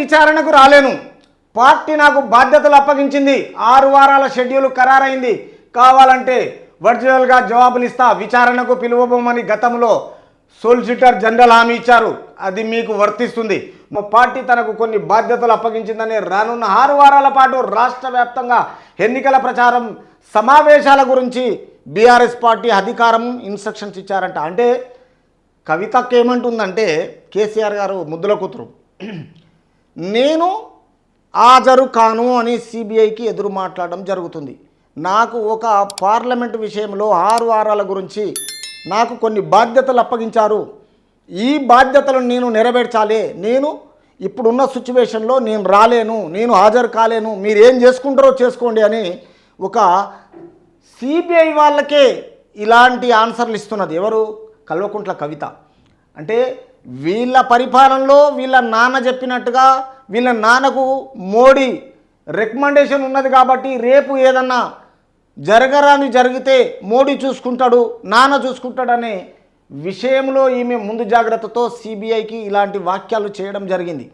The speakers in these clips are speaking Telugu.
విచారణకు రాలేను, పార్టీ నాకు బాధ్యతలు అప్పగించింది, 6 వారాల షెడ్యూల్ ఖరారైంది, కావాలంటే వర్చువల్గా జవాబులు ఇస్తా, విచారణకు పిలువబోమని గతంలో సోలిసిటర్ జనరల్ హామీ ఇచ్చారు. అది మీకు వర్తిస్తుంది. మా పార్టీ తనకు కొన్ని బాధ్యతలు అప్పగించిందని రానున్న 6 వారాల పాటు రాష్ట్ర వ్యాప్తంగా ఎన్నికల ప్రచారం సమావేశాల గురించి బీఆర్ఎస్ పార్టీ అధికారం ఇన్స్ట్రక్షన్స్ ఇచ్చారంట. అంటే కవితకి ఏమంటుందంటే కేసీఆర్ గారు ముద్దుల కూతురు, నేను హాజరు కాను అని సిబిఐకి ఎదురు మాట్లాడడం జరుగుతుంది. నాకు ఒక పార్లమెంటు విషయంలో 6 వారాల గురించి నాకు కొన్ని బాధ్యతలు అప్పగించారు. ఈ బాధ్యతలను నేను నెరవేర్చాలి. నేను ఇప్పుడున్న సిచ్యువేషన్లో నేను రాలేను, నేను హాజరు కాలేను, మీరు ఏం చేసుకుంటారో చేసుకోండి అని ఒక సిబిఐ వాళ్ళకే ఇలాంటి ఆన్సర్లు ఇస్తున్నది. ఎవరు? కల్వకుంట్ల కవిత. అంటే వీళ్ళ పరిపాలనలో వీళ్ళ నాన్న చెప్పినట్టుగా వీళ్ళ నాన్నకు మోడీ రికమెండేషన్ ఉన్నది కాబట్టి రేపు ఏదన్నా జరగరాని జరిగితే మోడీ చూసుకుంటాడు, నాన్న చూసుకుంటాడనే విషయంలో ఈమె ముందు జాగ్రత్తతో సిబిఐకి ఇలాంటి వాక్యాలు చేయడం జరిగింది.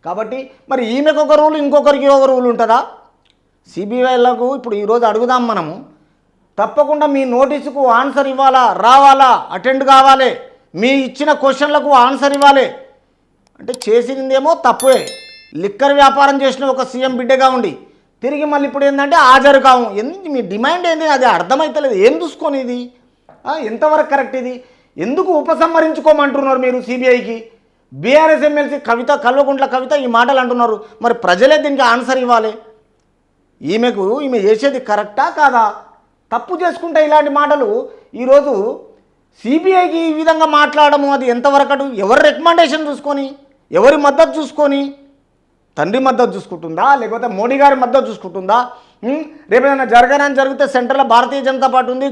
కాబట్టి మరి ఈమెకు ఒక రూల్, ఇంకొకరికి ఒక రూల్ ఉంటుందా? సిబిఐలకు ఇప్పుడు ఈరోజు అడుగుదాం మనము, తప్పకుండా మీ నోటీసుకు ఆన్సర్ ఇవ్వాలా, రావాలా, అటెండ్ కావాలి, మీ ఇచ్చిన క్వశ్చన్లకు ఆన్సర్ ఇవ్వాలి. అంటే చేసిందేమో తప్పే, లిక్కర్ వ్యాపారం చేసిన ఒక సీఎం బిడ్డగా ఉండి తిరిగి మళ్ళీ ఇప్పుడు ఏంటంటే హాజరు కావు. ఎందుకు మీ డిమాండ్ ఏంది? అది అర్థమవుతలేదు. ఏం చూసుకొని ఇది ఎంతవరకు కరెక్ట్? ఇది ఎందుకు ఉపసంహరించుకోమంటున్నారు మీరు సిబిఐకి? బీఆర్ఎస్ ఎమ్మెల్సీ కవిత, కల్వకుంట్ల కవిత ఈ మాటలు అంటున్నారు. మరి ప్రజలే దీనికి ఆన్సర్ ఇవ్వాలి. ఈమె చేసేది కరెక్టా కాదా? తప్పు చేసుకుంటే ఇలాంటి మాటలు ఈరోజు సిబిఐకి ఈ విధంగా మాట్లాడము అది ఎంతవరకు? ఎవరి రికమెండేషన్ చూసుకొని, ఎవరి మద్దతు చూసుకొని, తండ్రి మద్దతు చూసుకుంటుందా లేకపోతే మోడీ గారి మద్దతు చూసుకుంటుందా? రేపు ఏదైనా జరగనని జరిగితే సెంట్రల్లో భారతీయ జనతా పార్టీ ఉంది,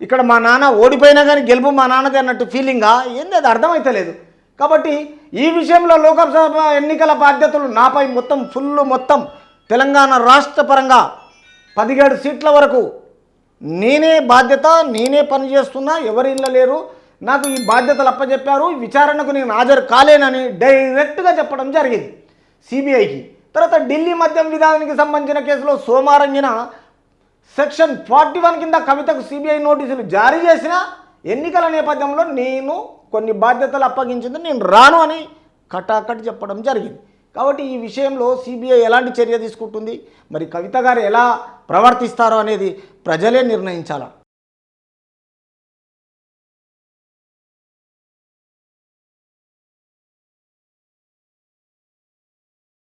ఇక్కడ మా నాన్న ఓడిపోయినా కానీ గెలుపు మా నాన్నది అన్నట్టు ఫీలింగా ఏంది? అది అర్థమైతలేదు. కాబట్టి ఈ విషయంలో లోకసభ ఎన్నికల బాధ్యతలు నాపై మొత్తం తెలంగాణ రాష్ట్ర పరంగా 17 సీట్ల వరకు నేనే బాధ్యత, నేనే పని చేస్తున్నా, ఎవరి ఇళ్ళ లేరు, నాకు ఈ బాధ్యతలు అప్పచెప్పారు, విచారణకు నేను హాజరు కాలేనని డైరెక్ట్గా చెప్పడం జరిగింది సిబిఐకి. తర్వాత ఢిల్లీ మద్యం విధానానికి సంబంధించిన కేసులో సోమవారంగిన సెక్షన్ 41 కింద కవితకు సిబిఐ నోటీసులు జారీ చేసిన ఎన్నికల నేపథ్యంలో నేను కొన్ని బాధ్యతలు అప్పగించింది, నేను రాను అని కటాకట్ చెప్పడం జరిగింది. కాబట్టి ఈ విషయంలో సిబిఐ ఎలాంటి చర్య తీసుకుంటుంది, మరి కవిత గారు ఎలా ప్రవర్తిస్తారో అనేది ప్రజలే నిర్ణయించాలి.